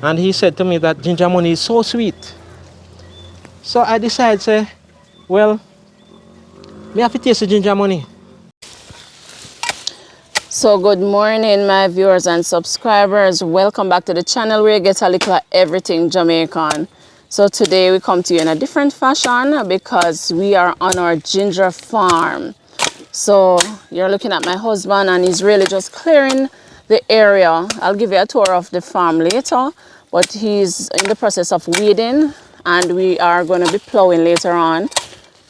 And he said to me that ginger money is so sweet. So I decided, say, well, me have to taste the ginger money. So good morning, my viewers and subscribers. Welcome back to the channel where you get a little of everything Jamaican. So today we come to you in a different fashion because we are on our ginger farm. So you're looking at my husband and he's really just clearing the area. I'll give you a tour of the farm later, but he's in the process of weeding and we are going to be plowing later on,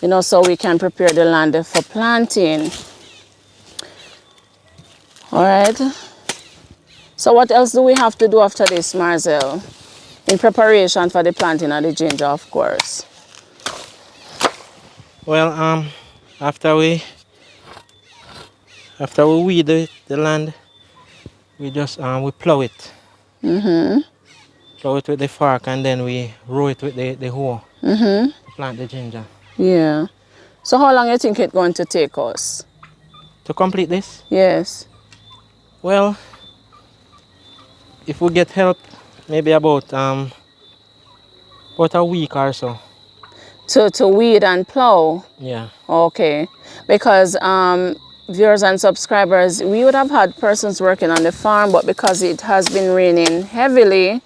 you know, so we can prepare the land for planting. All right. So what else do we have to do after this, Marcel? In preparation for the planting of the ginger, of course. Well, after we weed the land, we just we plow it. Plow it with the fork and then we row it with the hoe to plant the ginger. Yeah. So how long do you think it's going to take us? To complete this? Yes. Well, if we get help, maybe about a week or so. To weed and plow? Yeah. Okay. Because viewers and subscribers, we would have had persons working on the farm, but because it has been raining heavily,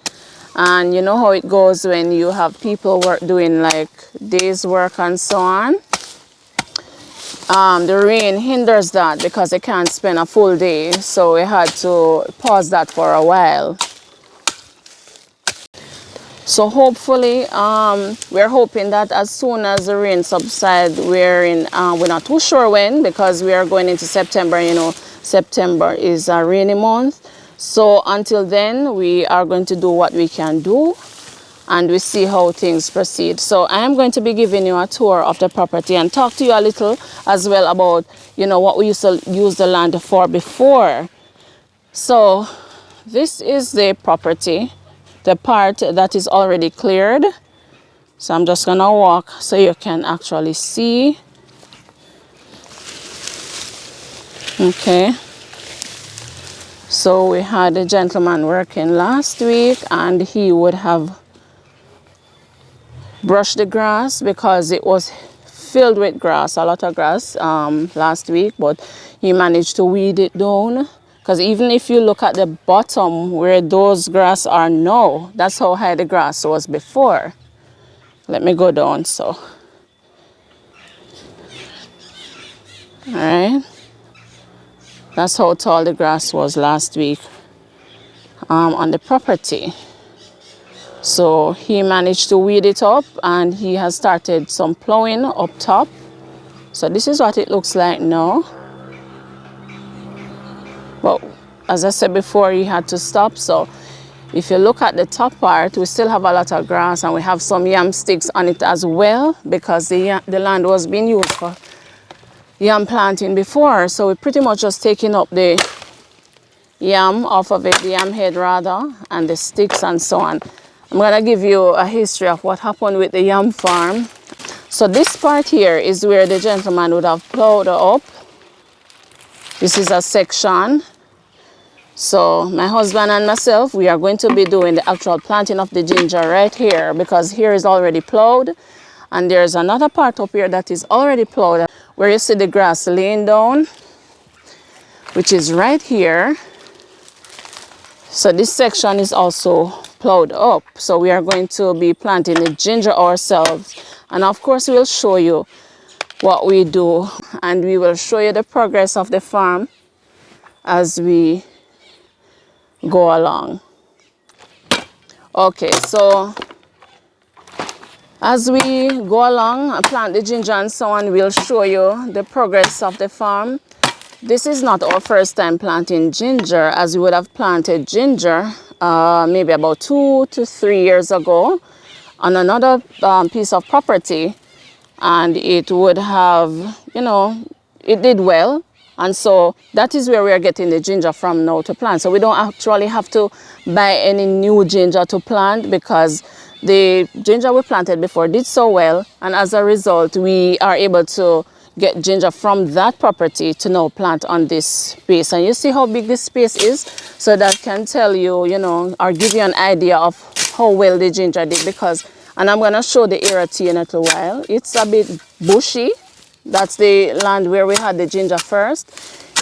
and you know how it goes when you have people doing like days work and so on, the rain hinders that because they can't spend a full day, so we had to pause that for a while. So hopefully, we're hoping that as soon as the rain subsides, we're not too sure when, because we are going into September. You know, September is a rainy month. So until then, we are going to do what we can do, and we see how things proceed. So I am going to be giving you a tour of the property and talk to you a little as well about, you know, what we used to use the land for before. So this is the property, the part that is already cleared. So I'm just gonna walk so you can actually see. Okay. So we had a gentleman working last week and he would have brushed the grass because it was filled with grass, a lot of grass last week, but he managed to weed it down. Because even if you look at the bottom where those grass are now, that's how high the grass was before. Let me go down, so. All right. That's how tall the grass was last week on the property. So he managed to weed it up and he has started some plowing up top. So this is what it looks like now. But as I said before, he had to stop. So if you look at the top part, we still have a lot of grass and we have some yam sticks on it as well because the land was being used for yam planting before. So we're pretty much just taking up the yam off of it, the yam head rather, and the sticks and so on. I'm going to give you a history of what happened with the yam farm. So this part here is where the gentleman would have plowed up. This is a section. So my husband and myself, we are going to be doing the actual planting of the ginger right here because here is already plowed. And there's another part up here that is already plowed where you see the grass laying down, which is right here. So this section is also plowed up. So we are going to be planting the ginger ourselves. And of course, we'll show you what we do. And we will show you the progress of the farm as we go along. Okay, so as we go along and plant the ginger and so on, we'll show you the progress of the farm. This is not our first time planting ginger, as we would have planted ginger maybe about 2 to 3 years ago on another piece of property, and it would have, you know, it did well. And so that is where we are getting the ginger from now to plant. So we don't actually have to buy any new ginger to plant because the ginger we planted before did so well, and as a result we are able to, get ginger from that property to now plant on this space. And you see how big this space is? So that can tell you, you know, or give you an idea of how well the ginger did. Because, and I'm gonna show the area to you in a little while. It's a bit bushy. That's the land where we had the ginger first.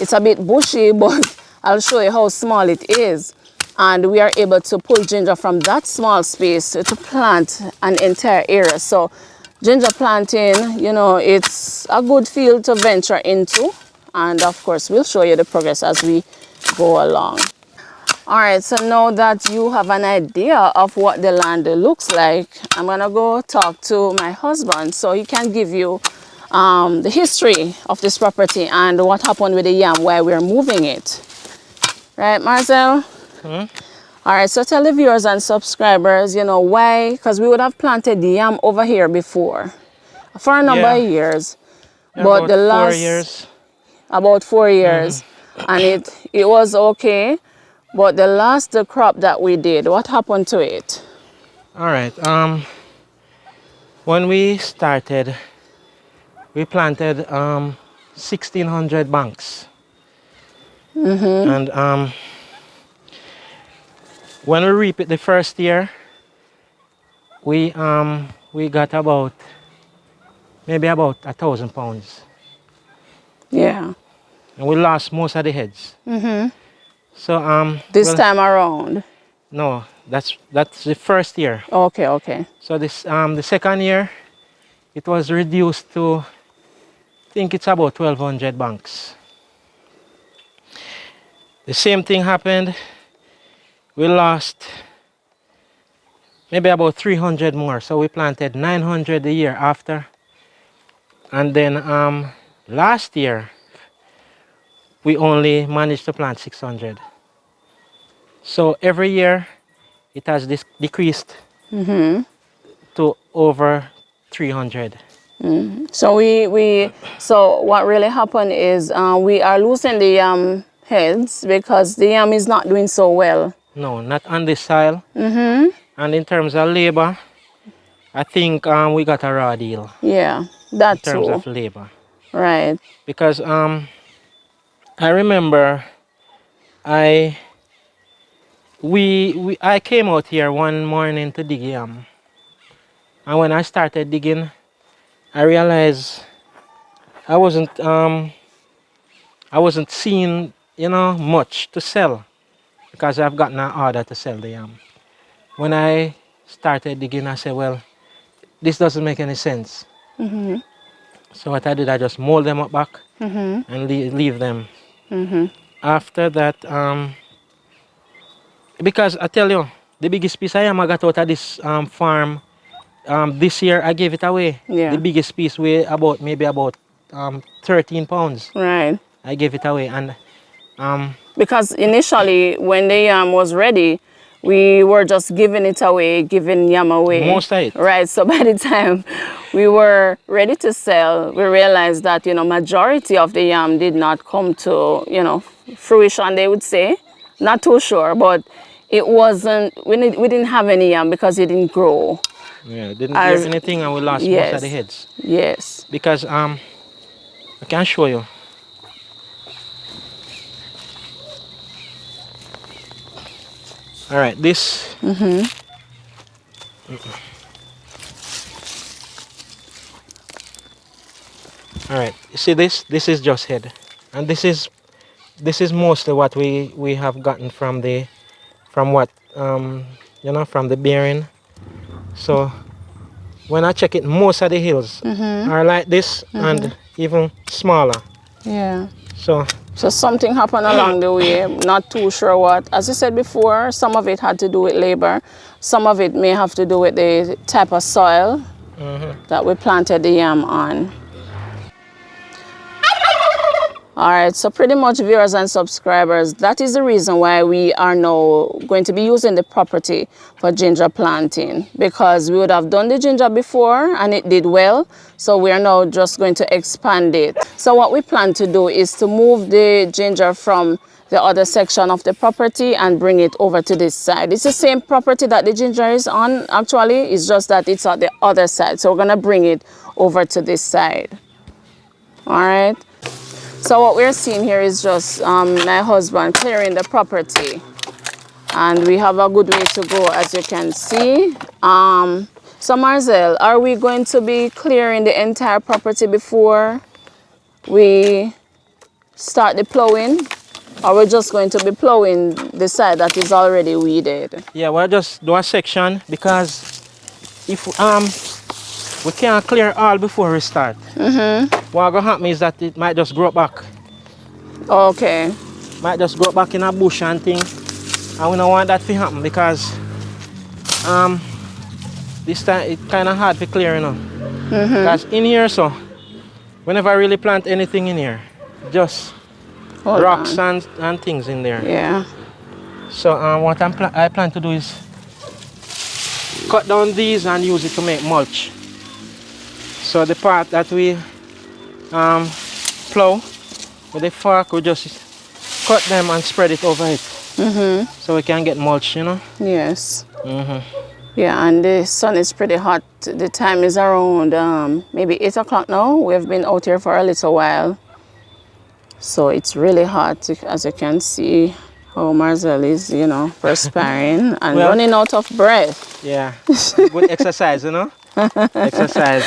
It's a bit bushy, but I'll show you how small it is. And we are able to pull ginger from that small space to plant an entire area. So ginger planting, you know, it's a good field to venture into. And of course, we'll show you the progress as we go along. All right, so now that you have an idea of what the land looks like, I'm gonna go talk to my husband so he can give you the history of this property and what happened with the yam, why we're moving it. Right, Marcel? All right, so tell the viewers and subscribers, you know, why, because we would have planted the yam over here before for a number of years. Yeah, but about the last 4 years. About 4 years, and it was okay. But the last crop that we did, what happened to it? All right. When we started, we planted 1,600 banks. And when we reap it the first year, we got about maybe about 1,000 pounds. Yeah. And we lost most of the heads. So This time around. no, that's the first year. Okay, okay. So this the second year, it was reduced to, I think it's about 1,200 banks. The same thing happened. We lost maybe about 300 more. So we planted 900 the year after. And then last year, we only managed to plant 600. So every year, it has decreased to over 300. So so what really happened is we are losing the yam heads because the yam is not doing so well. No, not on this soil. And in terms of labor, I think we got a raw deal. Yeah, that in terms too. of labor. Right. Because I remember I came out here one morning to dig yam. And when I started digging, I realized I wasn't seeing, you know, much to sell because I've gotten an order to sell the yam. When I started digging, I said, well, this doesn't make any sense. So what I did, I just mold them up back and leave them. After that, because I tell you, the biggest piece of yam I got out of this farm, this year I gave it away. Yeah. The biggest piece weighed maybe about 13 pounds. Right. I gave it away. And Because initially, when the yam was ready, we were just giving it away, giving yam away. Most of it. Right. So by the time we were ready to sell, we realized that, you know, majority of the yam did not come to, you know, fruition, they would say. Not too sure, but it wasn't, we didn't have any yam because it didn't grow. yeah, didn't give anything and we lost most of the heads. Yes. Because I can show you. All right, this. All right, you see this? This is just head, and this is mostly what we have gotten from what you know, from the bearing. So when I check it, most of the hills are like this and even smaller. Yeah. So Something happened along the way, not too sure what. As I said before, some of it had to do with labor. Some of it may have to do with the type of soil that we planted the yam on. All right, so pretty much viewers and subscribers, that is the reason why we are now going to be using the property for ginger planting, because we would have done the ginger before and it did well. So we are now just going to expand it. So what we plan to do is to move the ginger from the other section of the property and bring it over to this side. It's the same property that the ginger is on, actually. It's just that it's on the other side. So we're gonna bring it over to this side. All right. So what we're seeing here is just my husband clearing the property. And we have a good way to go, as you can see. So Marcel, are we going to be clearing the entire property before we start the plowing? Or we're just going to be plowing the side that is already weeded? Yeah, we'll just do a section because if we can't clear all before we start. What gonna happen is that it might just grow back. Okay. Might just grow back in a bush and thing. And we don't want that to happen because this time it's kinda hard to clear, you know. Because in here so whenever I really plant anything in here, just Hold rocks on. and things in there. Yeah. So what I plan to do is cut down these and use it to make mulch. So the part that we plow with the fork, we just cut them and spread it over it. So we can get mulch, you know. Yes. Yeah, and the sun is pretty hot. The time is around maybe 8 o'clock now. We've been out here for a little while. So it's really hot, as you can see. Oh, Marcel is, you know, perspiring and Well, running out of breath. Yeah, good exercise, you know. Exercise.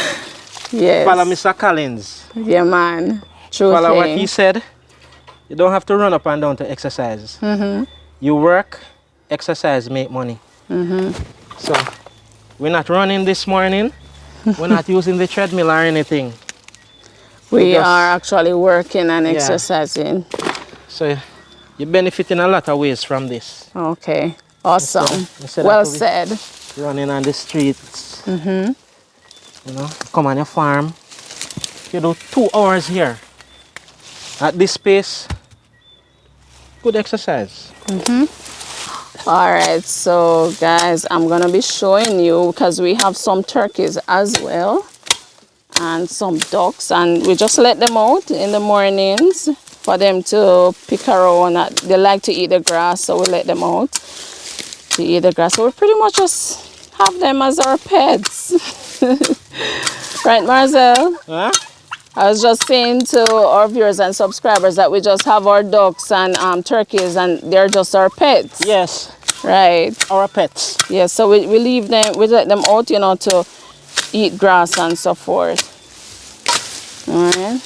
Yes. Follow Mr. Collins. Yeah, man. True Follow what thing. he said. You don't have to run up and down to exercise. You work, exercise, make money. So we're not running this morning. We're not using the treadmill or anything. We are actually working and Yeah. exercising. So you benefit in a lot of ways from this. Okay. Awesome. Instead Well of said. running on the streets. You know, come on your farm. You do 2 hours here. At this pace, good exercise. All right, so guys, I'm gonna be showing you because we have some turkeys as well and some ducks, and we just let them out in the mornings for them to pick around. They like to eat the grass, so we let them out to eat the grass. So we pretty much just have them as our pets. Right, Marcel? Huh? I was just saying to our viewers and subscribers that we just have our ducks and turkeys, and they're just our pets. Yes, Right. our pets. Yeah, so we leave them, we let them out, you know, to eat grass and so forth. All right.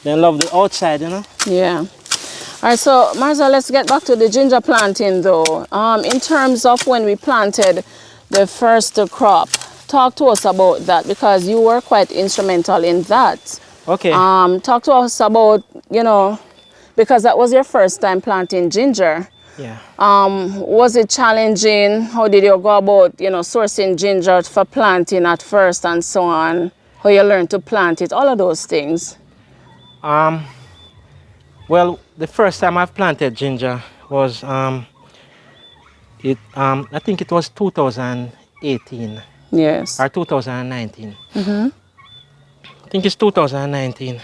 They love the outside, you know. Yeah. All right, so Marza, let's get back to the ginger planting though. In terms of when we planted the first crop, talk to us about that because you were quite instrumental in that. Okay. Talk to us about, you know, because that was your first time planting ginger. Yeah. Was it challenging? How did you go about, you know, sourcing ginger for planting at first and so on? How you learned to plant it, all of those things. Well, the first time I've planted ginger was I think it was 2018 Yes. or 2019. I think it's 2019.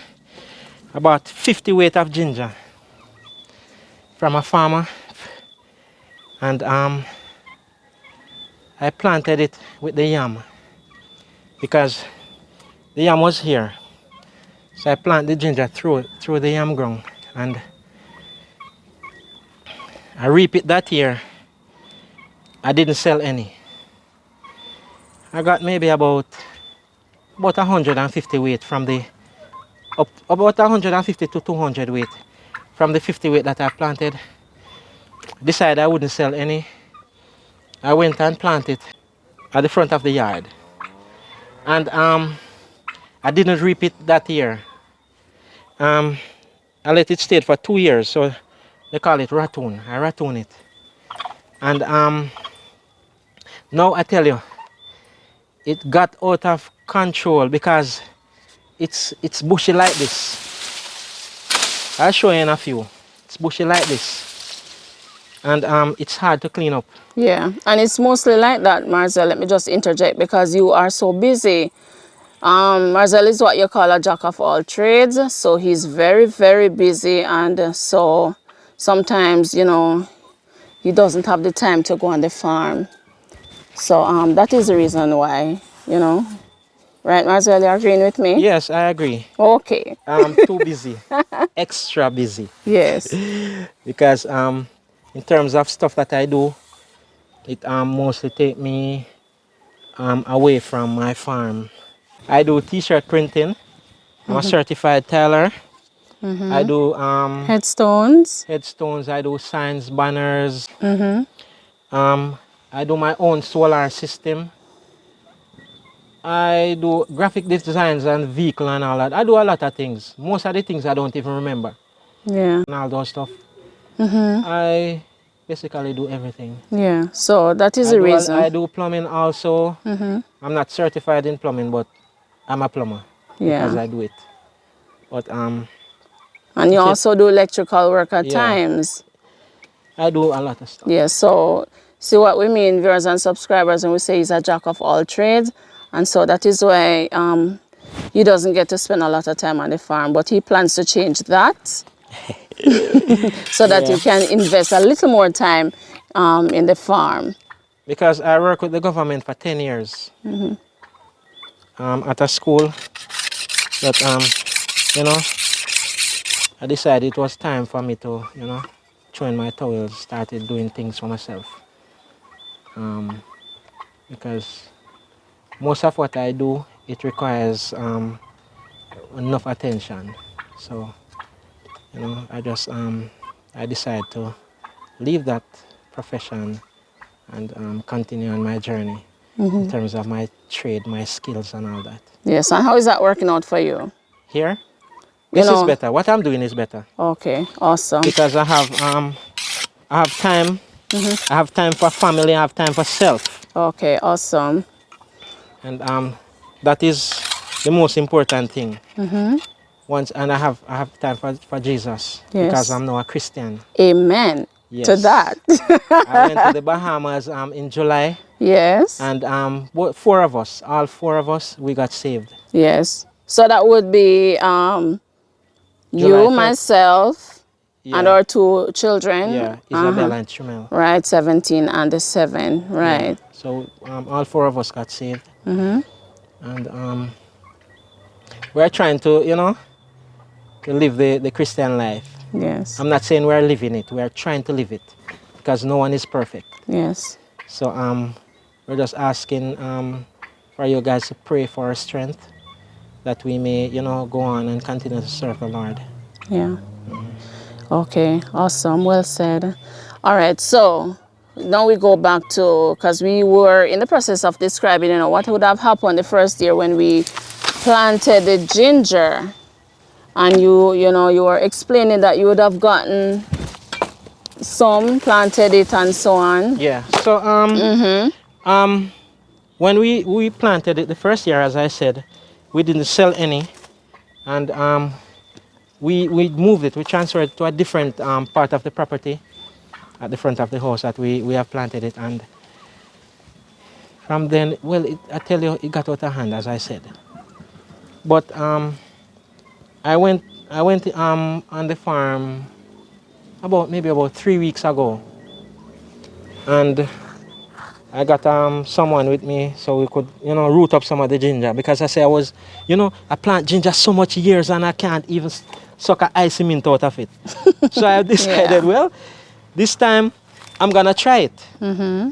About 50 weight of ginger from a farmer, and I planted it with the yam because the yam was here. So I planted the ginger through the yam ground, and I reap it that year. I didn't sell any. I got maybe about 150 weight from the about 150 to 200 weight from the 50 weight that I planted. Decided I wouldn't sell any. I went and planted at the front of the yard, and I didn't reap it that year. I let it stay for 2 years, so they call it Ratoon. I Ratoon it, and now I tell you, it got out of control because it's bushy like this. I'll show you in a few. It's bushy like this, and it's hard to clean up. Yeah, and it's mostly like that, Marcel. Let me just interject because you are so busy. Marcel is what you call a jack of all trades, so he's very, very busy, and so sometimes, you know, he doesn't have the time to go on the farm. So that is the reason why, you know. Right, Marcel, you're agreeing with me? Yes, I agree. Okay. I'm too busy, extra busy, Yes. because in terms of stuff that I do, it mostly take me away from my farm. I do t-shirt printing. I'm a certified tailor. I do Headstones. headstones. I do signs, banners. Um, I do my own solar system. I do graphic designs and vehicle and all that. I do a lot of things. Most of the things I don't even remember Yeah. and all those stuff. I basically do everything. Yeah. So that is the I reason. do plumbing also. I'm not certified in plumbing, but I'm a plumber because Yeah. I do it. But And you it's it. also do electrical work at Yeah, times. I do a lot of stuff. Yeah. So see what we mean, viewers and subscribers, and we say he's a jack of all trades. And so that is why he doesn't get to spend a lot of time on the farm, but he plans to change that so that he Yeah, can invest a little more time in the farm. because I work with the government for 10 years at a school. But you know, I decided it was time for me to, throw in my towels, started doing things for myself. Because most of what I do, it requires enough attention. So, I just I decided to leave that profession and continue on my journey in terms of my trade, my skills, and all that. Yes. And how is that working out for you? Here, You this is know. better. What I'm doing is better Okay. Awesome. because I have time. I have time for family. I have time for self, Okay. Awesome. and that is the most important thing. Once, and I have time for Jesus because Yes. I'm now a Christian. Amen to Yes, that. I went to the Bahamas in July, Yes. and four of us, all four of us, we got saved. Yes. So that would be July you, 3rd. myself, and Yeah, our two children. yeah, Isabella and Trimel. Right, 17 and the 7. Yeah, Right. so all four of us got saved, and we're trying to, to live the Christian life. Yes. I'm not saying we're living it. We're trying to live it because no one is perfect. Yes. So we're just asking for you guys to pray for our strength that we may, go on and continue to serve the Lord. Yeah. Okay. Awesome. Well said. All right. So now we go back to, because we were in the process of describing, what would have happened the first year when we planted the ginger. And you were explaining that you would have gotten some, planted it, and so on. Yeah. So when we planted it the first year, as I said, we didn't sell any, and we moved it. We transferred it to a different part of the property at the front of the house that we have planted it, and from then, well, I tell you, it got out of hand, as I said. But I went on the farm maybe about 3 weeks ago, and I got someone with me so we could root up some of the ginger, because I say I plant ginger so much years and I can't even suck a icy mint out of it. So I decided, Yeah. well, this time I'm gonna try it,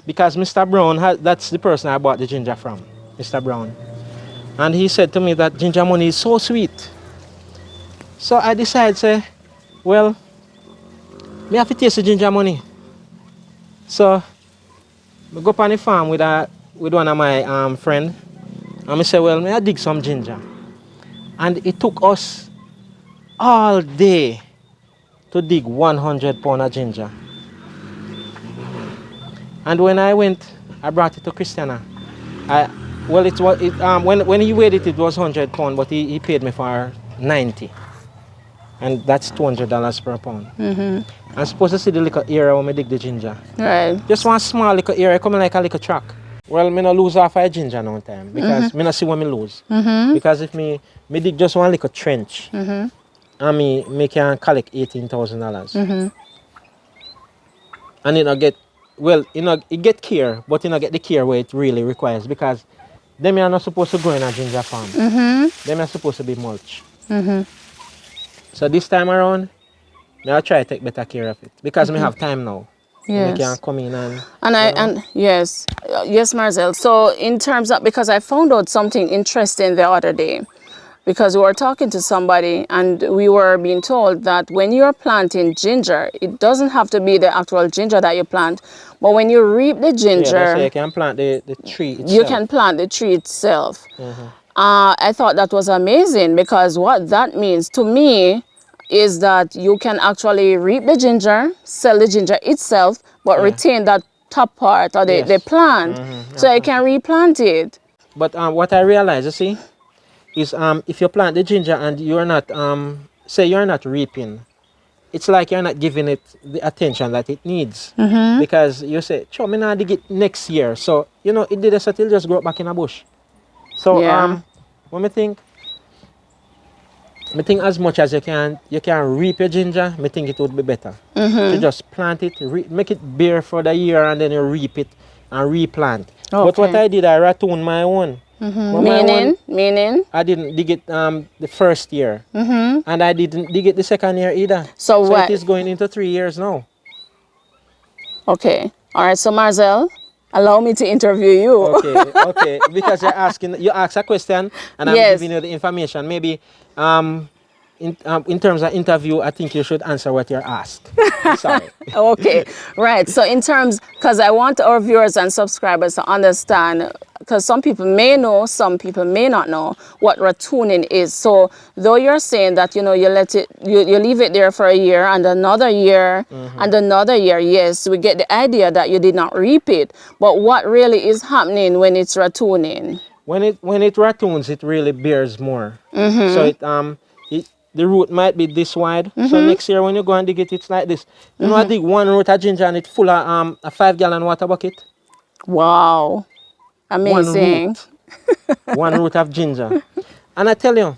because Mr. Brown that's the person I bought the ginger from, Mr. Brown, and he said to me that ginger money is so sweet. So I decided, say, well, me have to taste the ginger money. So I go up on the farm with one of my friend, and I say, well, may I dig some ginger? And it took us all day to dig 100 pound of ginger. And when I went, I brought it to Christiana. When he weighed it, it was 100 pound, but he paid me for 90, and that's $200 per pound. I'm supposed to see the little area when I dig the ginger. Right. Just one small little area, coming like a little track. Well, me no lose half a ginger no time, because me no see what me lose. Because if me dig just one little trench, and me can collect $18,000. And it get care, but it get the care where it really requires, because them are not supposed to go in a ginger farm. Them are supposed to be mulch. So this time around, I'll try to take better care of it because I have time now. And I can Yes. come in and And yes, yes, Marcel. So in terms of, because I found out something interesting the other day, because we were talking to somebody and we were being told that when you're planting ginger, it doesn't have to be the actual ginger that you plant, but when you reap the yeah, they say ginger, you can plant the tree you itself. can plant the tree itself. I thought that was amazing because what that means to me is that you can actually reap the ginger, sell the ginger itself, but Yeah. retain that top part or the Yes. plant, so you can replant it. But what I realize, you see, is if you plant the ginger and you're not say you're not reaping, it's like you're not giving it the attention that it needs. Because you say, sure, me not dig it next year. So, you know, it did a settle just grow back in a bush. So Yeah. when me think as much as you can reap your ginger, me think it would be better. To just plant it, make it bare for the year and then you reap it and replant. But what Okay. I did, I ratoon my own. But my own, Meaning. I didn't dig it the first year. And I didn't dig it the second year either. So So it what? is going into 3 years now. Okay. All right. So Marcel, allow me to interview you. Okay. Because you ask a question and I'm Yes. giving you the information. Maybe in terms of interview, I think you should answer what you're asked. I'm sorry. Okay, right. So in terms, because I want our viewers and subscribers to understand, because some people may know, some people may not know what ratooning is. So though you're saying that, you know, you let it, you leave it there for a year and another year and another year, yes, we get the idea that you did not reap it. But what really is happening when it's ratooning? When it ratoons, it really bears more. So the root might be this wide. So next year when you go and dig it, it's like this. You know, I dig one root of ginger and it's full of a 5-gallon water bucket. Wow, One amazing. root, one root of ginger. And I tell you,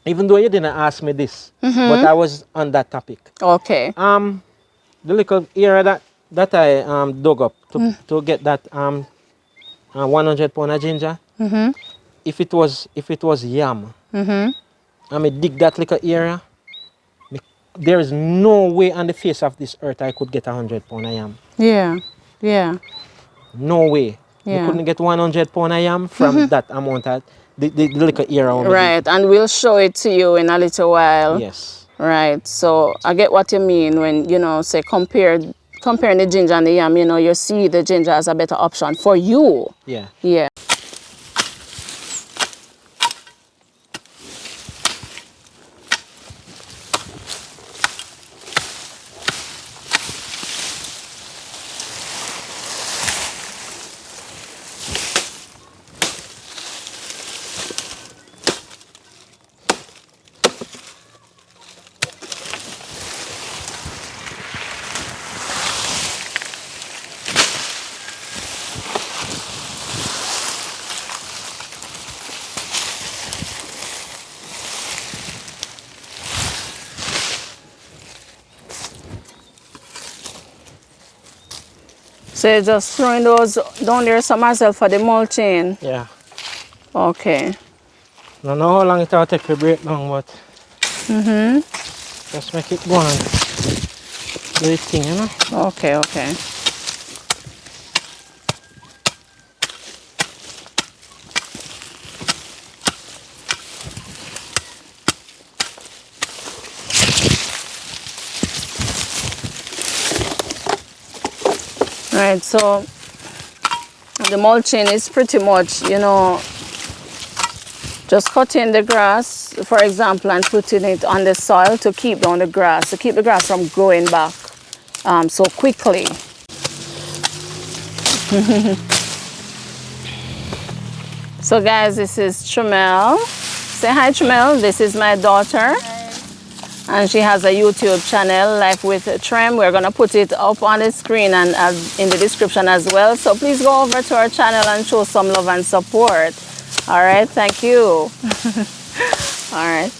even though you didn't ask me this, but I was on that topic. Okay. The little area that I dug up to get that 100 pound of ginger, if it was yam, I may dig that little area. There is no way on the face of this earth I could get 100 pound of yam. Yeah, yeah, No way. We yeah. couldn't get 100 pound of yam from that amount of the little area on the dig. Right, and we'll show it to you in a little while. Yes. Right, so I get what you mean when, you know, say comparing the ginger and the yam, you know, you see the ginger as a better option for you. Yeah. Yeah. So you're just throwing those down there some myself for the mulching. Yeah. Okay. I don't know how long it will take to break down, but just make it go on. Do the thing, you know? Okay, okay. Right, so the mulching is pretty much, you know, just cutting the grass, for example, and putting it on the soil to keep down the grass, to keep the grass from growing back so quickly. So guys, this is Tramel. Say hi, Tramel. This is my daughter. And she has a YouTube channel, Life with Trem. We're going to put it up on the screen and in the description as well. So please go over to our channel and show some love and support. All right, thank you. All right.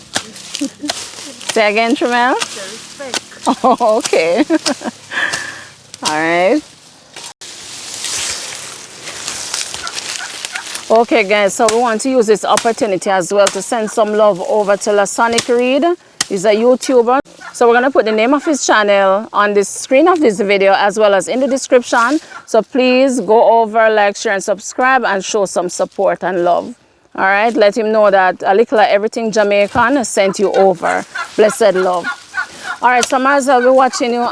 Say again, Tramel. Oh, okay. All right. Okay guys, so we want to use this opportunity as well to send some love over to Lasonic Reed. He's a YouTuber. So we're going to put the name of his channel on the screen of this video as well as in the description. So please go over, like, share and subscribe and show some support and love. All right, let him know that Likkle Everyting Jamaican sent you over. Blessed love. All right, so Marcel, we're watching you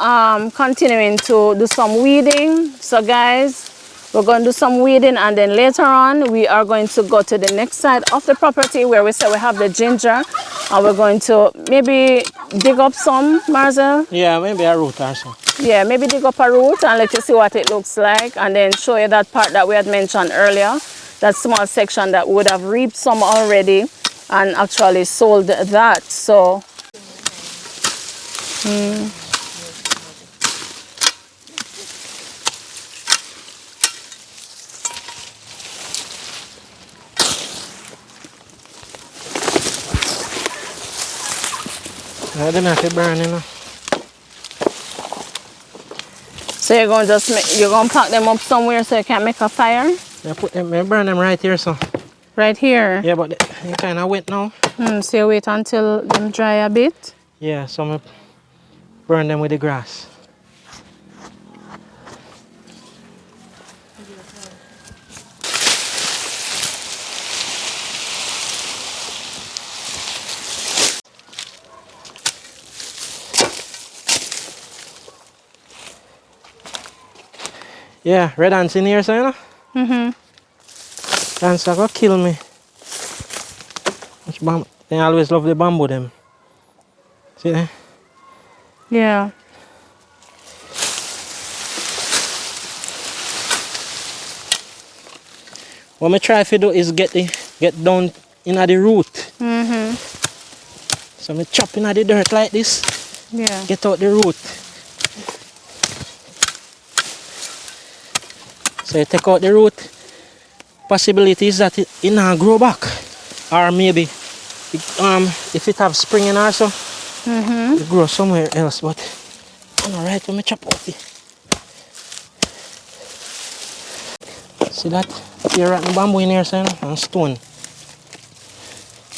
continuing to do some weeding. So guys, we're going to do some weeding and then later on we are going to go to the next side of the property where we say we have the ginger and we're going to maybe dig up some, Marcel. Yeah, maybe a root or so. Yeah, maybe dig up a root and let you see what it looks like and then show you that part that we had mentioned earlier, that small section that would have reaped some already and actually sold that. So I didn't have to burn, you know. so you're going to just make, you're going to pack them up somewhere so you can make a fire? I put them, I burn them right here, so. Right here? Yeah, but they kind of wet now. So you wait until them dry a bit? Yeah, so I burn them with the grass. Yeah, red ants in here, so you know. Ants are gonna kill me. They always love the bamboo them. See there? Yeah. What I try to do is get down in the root. So I chop in the dirt like this. Yeah. Get out the root. So you take out the root. Possibility is that it not grow back. Or maybe if it have spring in also, it grow somewhere else. But alright when I chop out it. See that? Here rotten bamboo in here, son, and stone.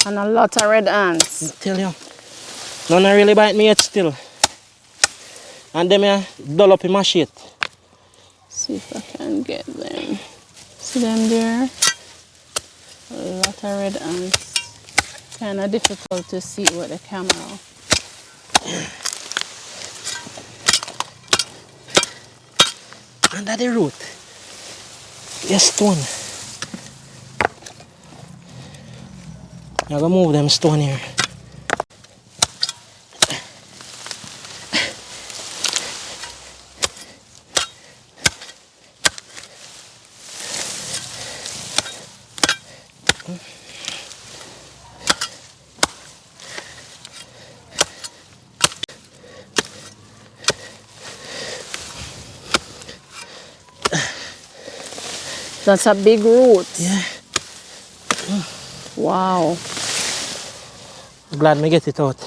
And a lot of red ants. I tell you. None really bite me yet still. And them here dull up in my shit. See if I can get them. See them there? A lot of red ants. Kind of difficult to see with the camera. Under the root. Yes, stone. I'm gonna move them stone here. That's a big root. Yeah. Wow. I'm glad me get it out.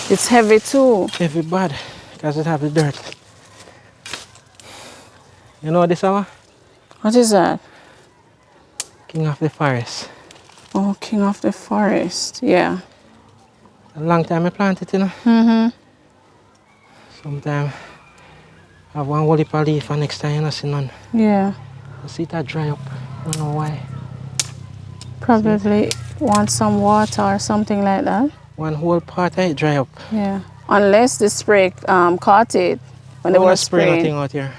It's heavy too. Heavy bad because it have the dirt. You know this hour? What is that? King of the forest. Oh, king of the forest. Yeah. A long time I plant it, you know. Sometimes I have one whole heap of leaf and next time you don't see none. Yeah. I see it dry up. I don't know why. Probably want some water or something like that. One whole part of it dry up. Yeah. Unless the spray caught it when they I were won't spray spraying. nothing out here.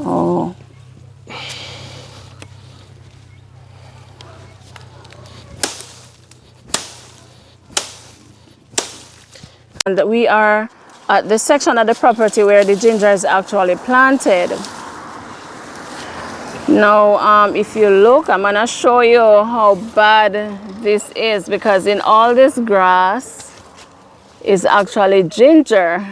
Oh. And we are at the section of the property where the ginger is actually planted. Now, if you look, I'm gonna show you how bad this is because in all this grass is actually ginger.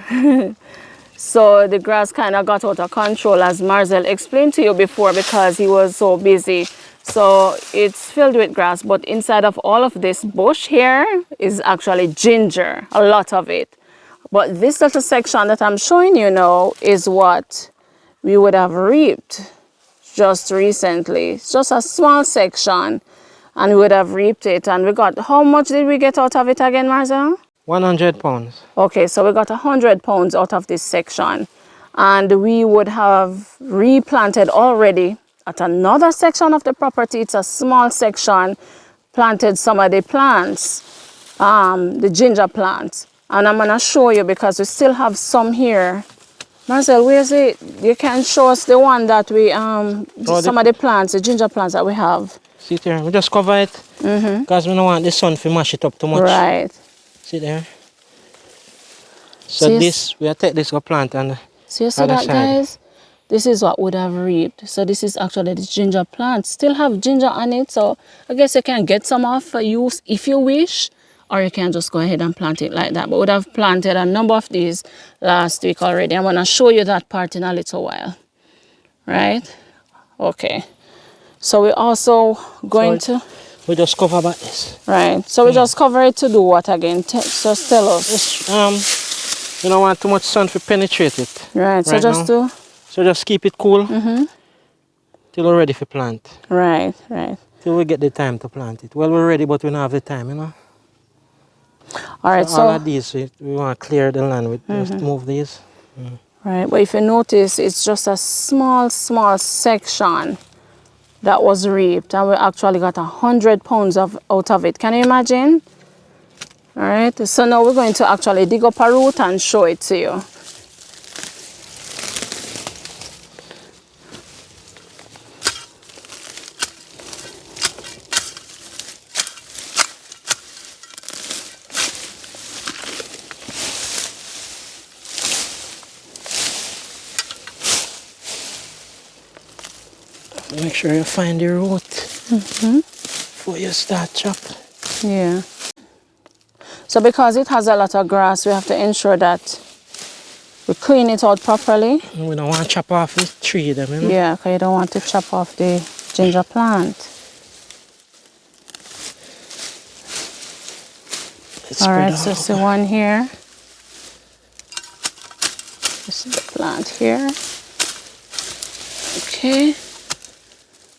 So the grass kind of got out of control, as Marcel explained to you before, because he was so busy. So it's filled with grass, but inside of all of this bush here is actually ginger, a lot of it. But this little section that I'm showing you now is what we would have reaped just recently. It's just a small section and we would have reaped it. And we got, how much did we get out of it again, Marcel? 100 pounds. Okay, so we got 100 pounds out of this section. And we would have replanted already at another section of the property. It's a small section, planted some of the plants, the ginger plants. And I'm gonna show you because we still have some here. Marcel, where's it? You can show us the one that we, some of the plants, the ginger plants that we have. See there, we just cover it because we don't want the sun to mash it up too much. Right. See there. So See, this, we take this go plant and so you see that, side. guys? This is what would have reaped. So this is actually the ginger plant. Still have ginger on it, so I guess you can get some off for use if you wish, or you can just go ahead and plant it like that. But would have planted a number of these last week already. I'm gonna show you that part in a little while. Right? Okay. So we're also going to... We just cover about this. Right. So we just cover it to do what again? Just tell us. You don't want too much sun to penetrate it. Right. So just now. So just keep it cool till we're ready for plant. Right, right. Till we get the time to plant it. Well, we're ready, but we don't have the time, you know. All right. So all of these, we want to clear the land with. Just move these. Right. But if you notice, it's just a small section that was reaped, and we actually got 100 pounds out of it. Can you imagine? All right. So now we're going to actually dig up a root and show it to you. Make sure you find the root before you start chop. Yeah. So because it has a lot of grass, we have to ensure that we clean it out properly. We don't want to chop off the tree, them, you know? Yeah, because you don't want to chop off the ginger plant. All right, so it's the one here. This is the plant here. Okay.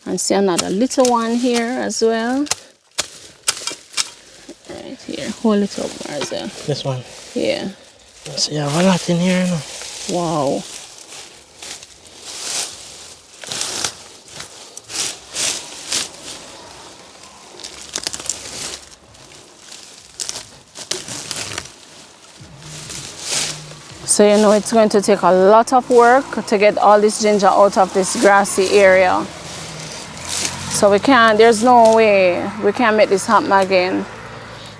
And see another little one here as well. Right here. Hold it up, Marcel. This one? Yeah. So you have a lot in here, you know? Wow. So you know it's going to take a lot of work to get all this ginger out of this grassy area. So we can't, there's no way we can make this happen again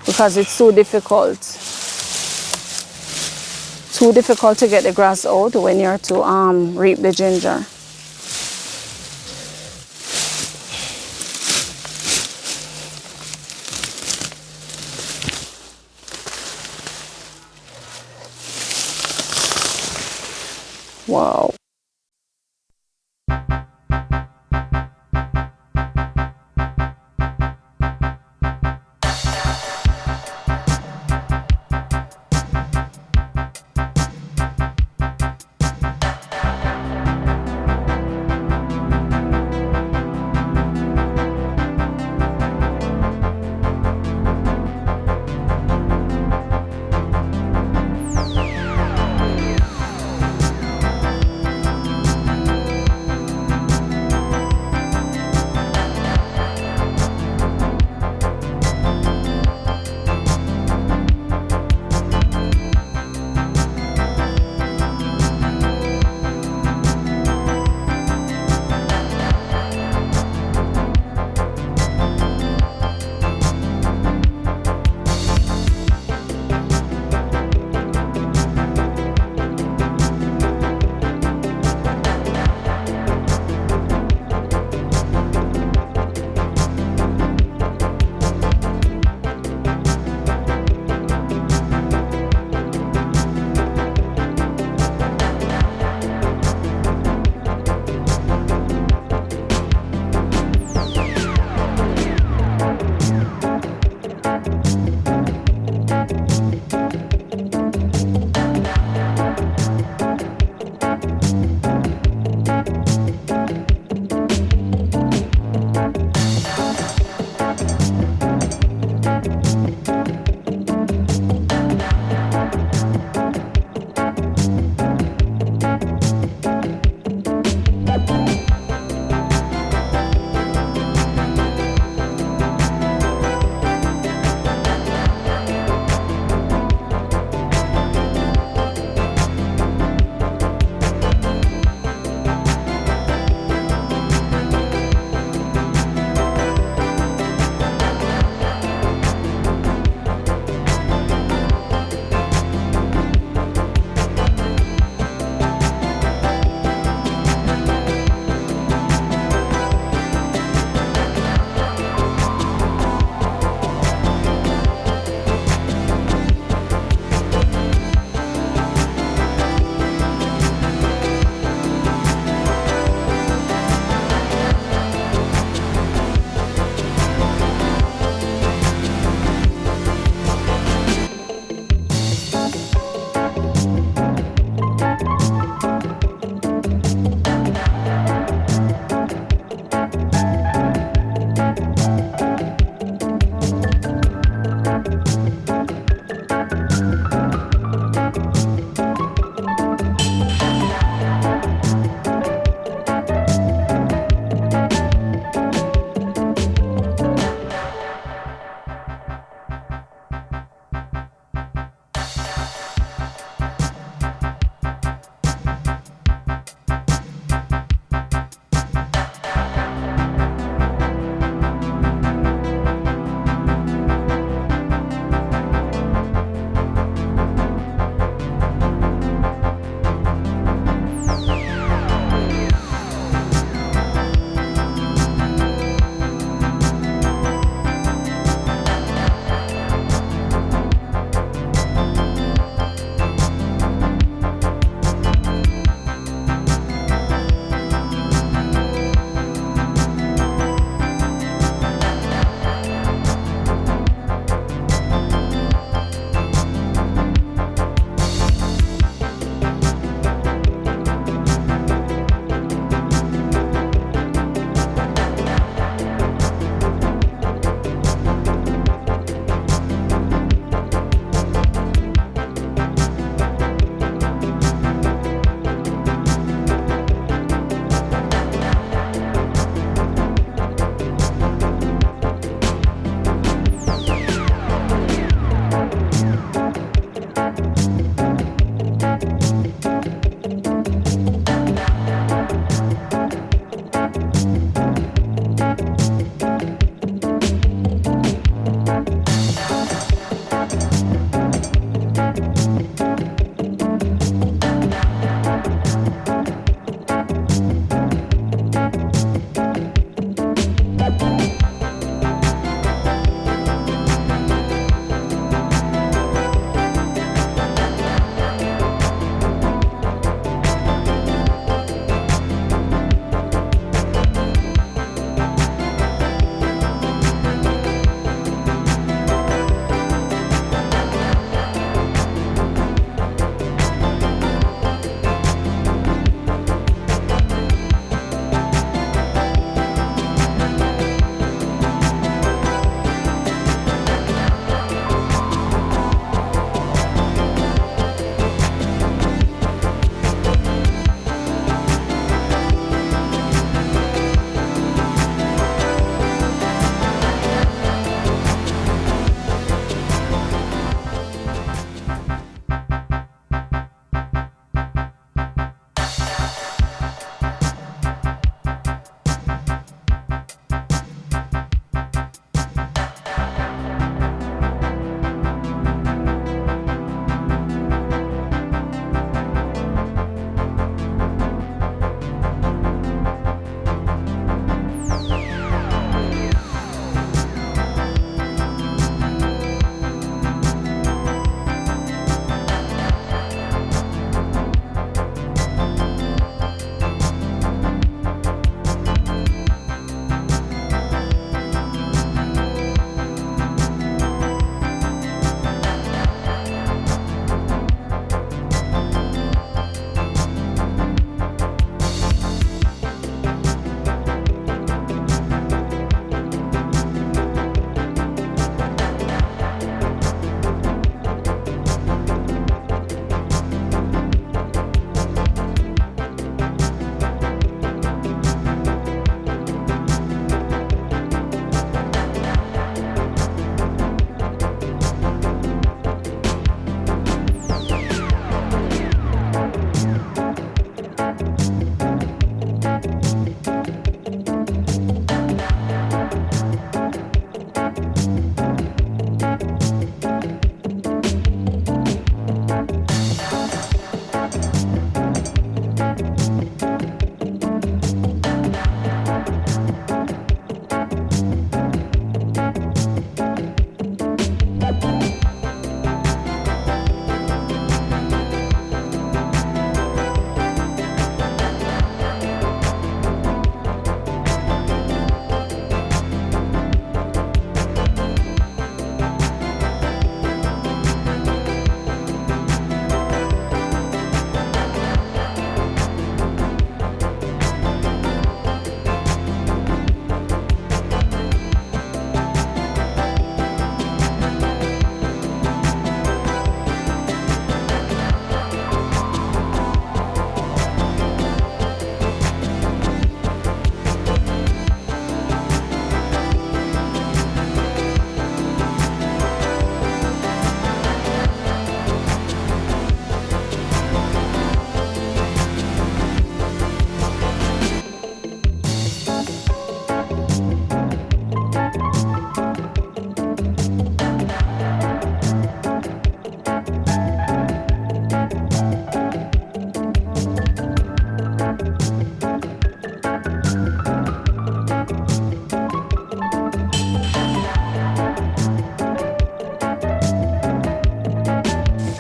because it's too difficult. Too difficult to get the grass out when you're to reap the ginger. Wow.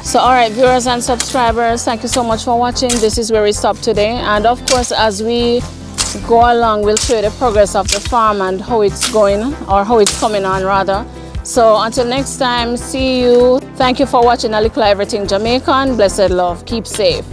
So, all right, viewers and subscribers, thank you so much for watching. This is where we stop today. And of course, as we go along, we'll show you the progress of the farm and how it's going, or how it's coming on rather. So until next time, see you. Thank you for watching a Likkle Everyting Jamaican. Blessed love. Keep safe.